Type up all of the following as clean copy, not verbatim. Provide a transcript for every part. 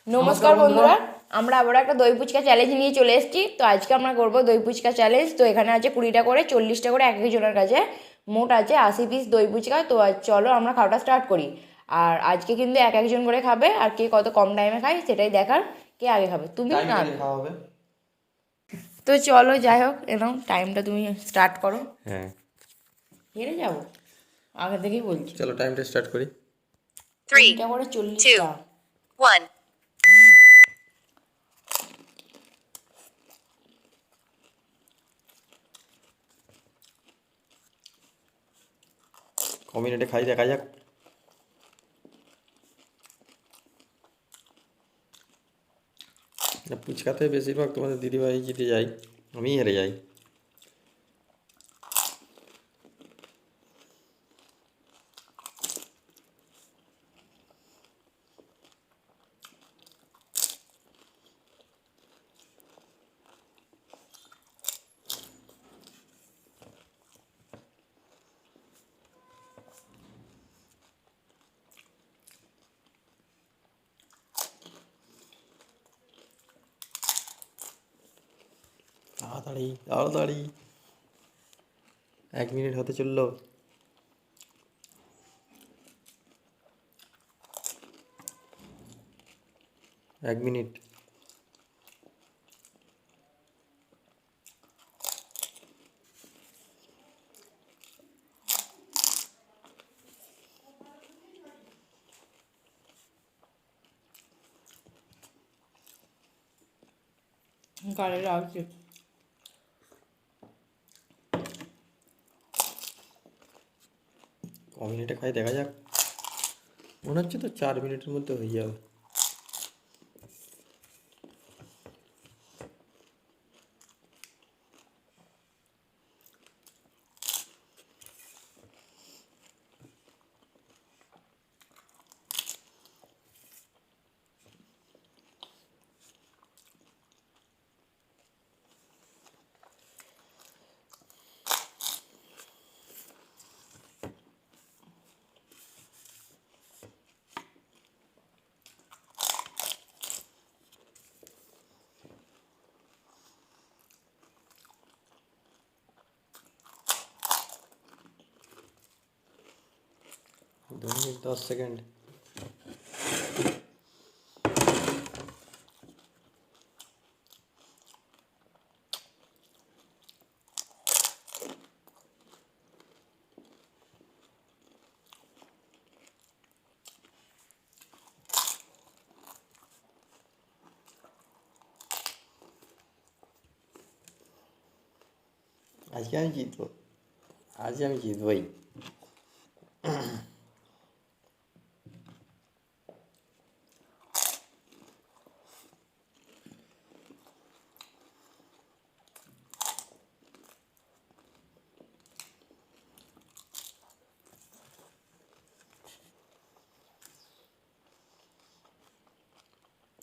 নমস্কার বন্ধুরা, আমরা আবার একটা দই ফুচকা চ্যালেঞ্জ নিয়ে চলে এসেছি। তো আজকে আমরা করবো দই ফুচকা চ্যালেঞ্জ। তো এখানে আছে 20টা করে, 40টা করে এক একজনের কাছে, মোট আছে 80 পিস দই ফুচকা। তো চলো আমরা খাওয়াটা স্টার্ট করি। আর আজকে কিন্তু এক একজন করে খাবে, আর কে কত কম টাইমে খায় সেটাই দেখার। কে আগে খাবে, তুমি না আমি? তো চলো, যাই হোক, এরকম টাইমটা তুমি স্টার্ট করো। হ্যাঁ, হেরে যাবো আগে থেকেই বলছি। চলো টাইমটা স্টার্ট করি। 20টা করে 40টা। 1. ক মিনিটে খাই দেখা যাক। ফুচকাতে বেশিরভাগ তোমাদের দিদিভাই জিতে যাই, আমি হেরে যাই। তাড়াতাড়ি তাড়াতাড়ি, 1 মিনিট হতে চললো। 1 মিনিট। গাড়ি লাগছে। ক মিনিটে খাই দেখা যাক। মনে হচ্ছে তো 4 মিনিটের মধ্যে হয়ে যাবে। দু মিনিট 10 সেকেন্ড। আজকে আমি জিতবো, আজ আমি জিতবই।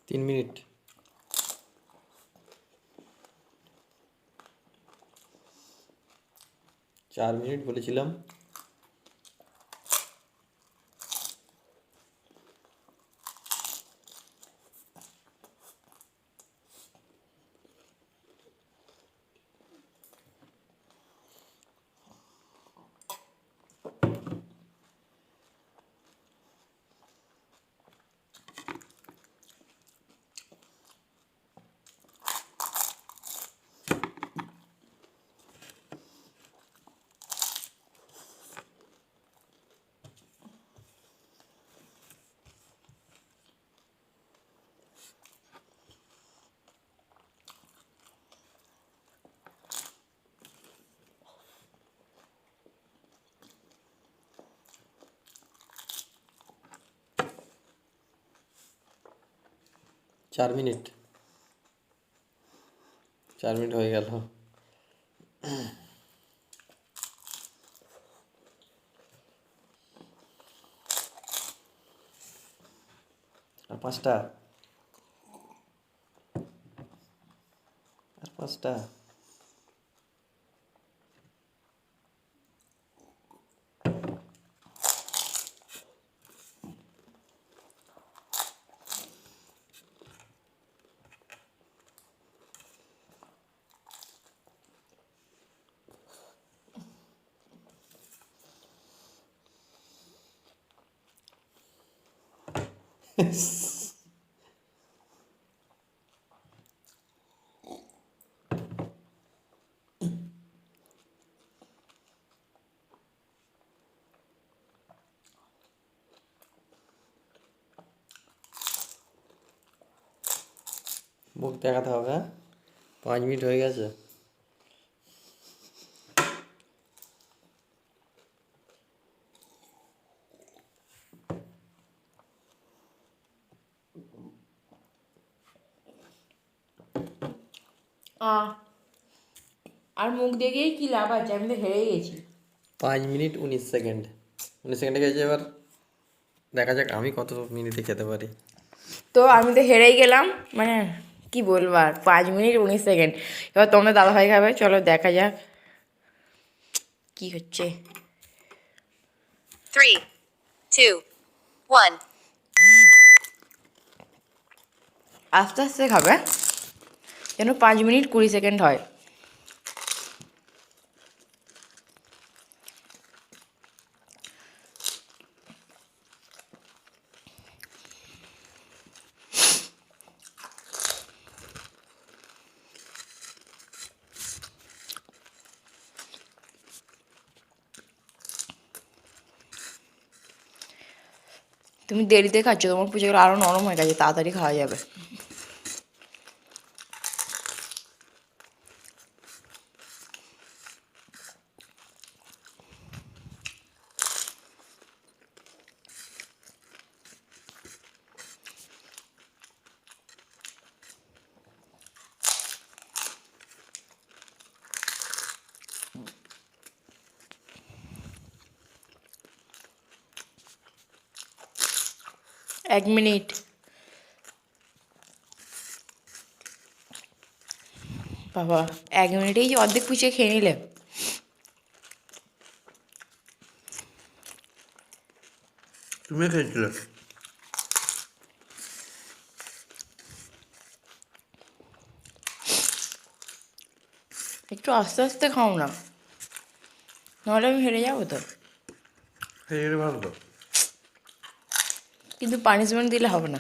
3 মিনিট। 4 মিনিট বলেছিলাম। চার মিনিট 4 মিনিট হয়ে গেল। আর 5টা, আর 5টা। মুখ দেখাতে হবে, হ্যাঁ? 5 মিনিট হয়ে গেছে। আর মুখ দেখিয়ে কি লাভ আছে, আমি তো হেরেই গেছি। 5 মিনিট 19 সেকেন্ড। 19 সেকেন্ডে গেছে, এবার দেখা যাক আমি কত মিনিটে খেতে পারি। তো আমি তো হেরেই গেলাম, মানে কি বলবো আর, 5 মিনিট 19 সেকেন্ড। এবার তোমরা দাদাভাই খাবে, চলো দেখা যাক কি হচ্ছে। 3, 2, 1. আস্তে আস্তে খাবে, যেন 5 মিনিট 20 সেকেন্ড হয়। তুমি দেরিতে খাচ্ছ, তোমার পুজোগুলো আরও নরম হয়ে গেছে, তাড়াতাড়ি খাওয়া যাবে। এক মিনিট। বাবা, 1 মিনিটেই যে অর্ধেক পুচকে খেয়ে নিলে। তুমি খেয়েছিলে? একটু আস্তে আস্তে খাও না, নাহলে আমি হেরে যাবো তো। খেয়ে ভালো তো। কিন্তু পানিশমেন্ট দিলে হবে না।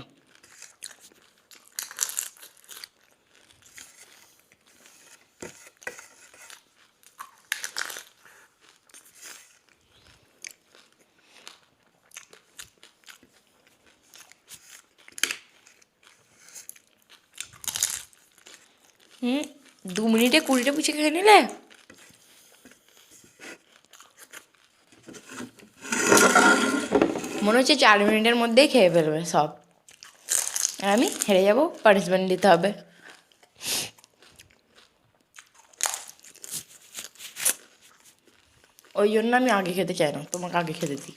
হুম, 2 মিনিটে 20টা পুচকে খেয়ে নিলে। মনে হচ্ছে 4 মিনিটের মধ্যেই খেয়ে ফেলবে সব, আর আমি হেরে যাবো, পানিশমেন্ট দিতে হবে। ওই জন্য আমি আগে খেতে চাই না, তোমাকে আগে খেতে দিই।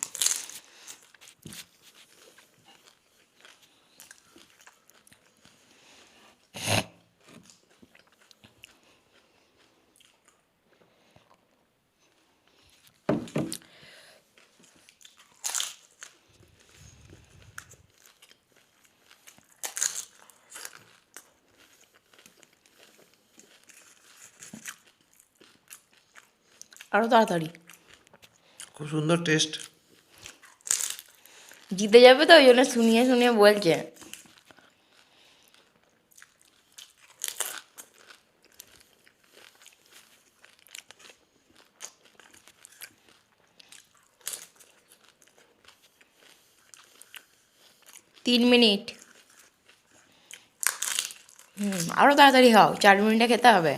আরও তাড়াতাড়ি। খুব সুন্দর টেস্ট। জিতে যাবে তো, ওই জন্য শুনিয়ে শুনিয়ে বলছে। তিন মিনিট। আরও তাড়াতাড়ি খাও, 4 মিনিটে খেতে হবে।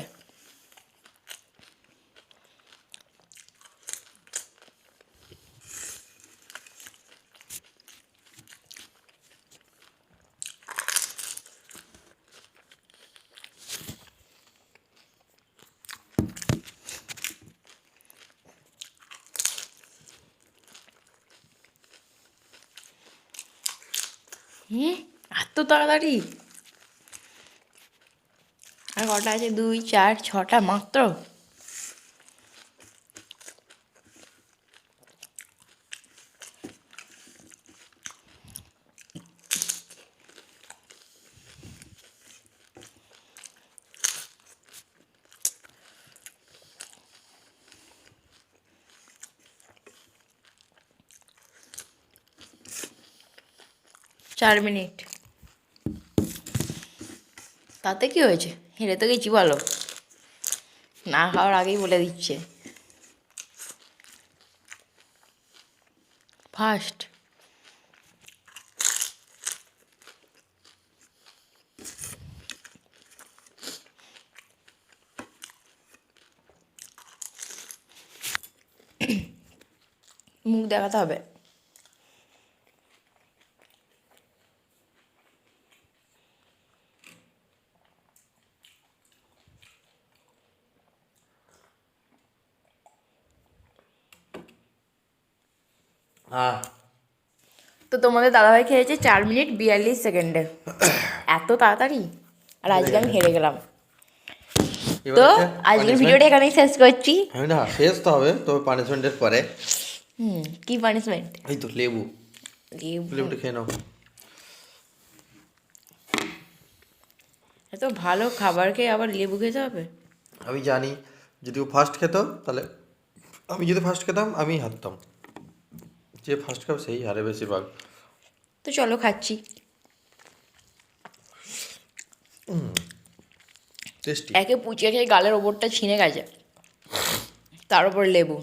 এত তাড়াতাড়ি? আর কটা আছে? 2 4 6টা মাত্র। 4 মিনিট। তাতে কি হয়েছে, হেরে তো গেছি বলো, না খাওয়ার আগেই বলে দিচ্ছে ফার্স্ট। মুখ দেখাতে হবে। তো তোমাদের দাদাভাই খেয়েছে 4 মিনিট 42 সেকেন্ডে। এত তাড়াতাড়ি, আর আজকে আমি হেরে গেলাম। এবার তো হচ্ছে আজকের punishment। ভিডিওটা এখানেই শেষ করছি। আমি না শেষ তো হবে, তবে পানিশমেন্টের পরে কি পানিশমেন্ট? এই তো লেবু, লেবুটা খেয়ে নাও। এত ভালো খাবার খেয়ে আবার লেবু খেতে হবে? আমি জানি যদি ও ফার্স্ট খেত তাহলে, আমি যদি ফার্স্ট খেতাম আমি হারতাম, যে ফার্স্ট খাবে সেই হারে বেশিরভাগ। তো চলো খাচ্ছি। টেস্টি। একে পুচিয়ে খেয়ে গালের ওপরটা ছিঁড়ে গেছে, তার উপর লেবু।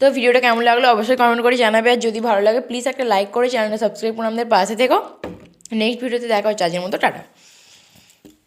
তো ভিডিওটা কেমন লাগলো অবশ্যই কমেন্ট করে জানাবে, আর যদি ভালো লাগে প্লিজ একটা লাইক করে চ্যানেলটা সাবস্ক্রাইব করে আমাদের পাশে থেকো। নেক্সট ভিডিওতে দেখা হচ্ছে, আজকের মতো টাটা।